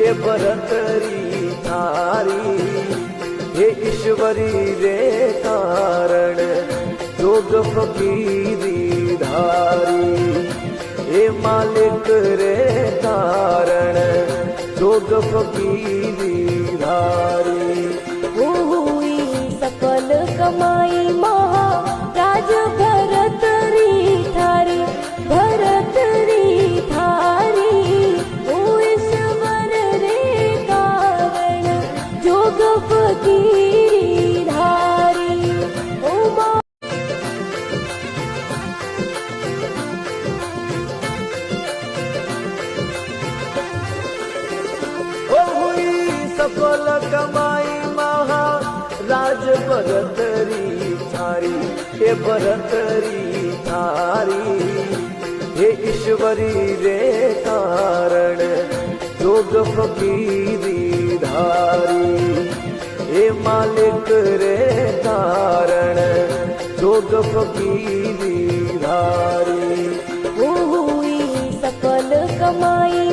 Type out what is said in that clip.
એ ભરતરી થારી હે ઈશ્વરી રે કારણ જોગ ફકીરી ધારી હે માલિક રે કારણ જોગ ફકીરી ધારી हुई सकल कमाई महाराज भरतरी थारी भरतरी थारी ओ ईश्वर रे कारण जोग फकीरी धारी ओ સફલ કમાઈ રાજ ભરતરી થારી હે ભરતરી થારી હે ઈશ્વરી રે કારણ જોગ ફકીરી ધારી હે માલિક રે કારણ જોગ ફકીરી ધારી हुई सकल कमाई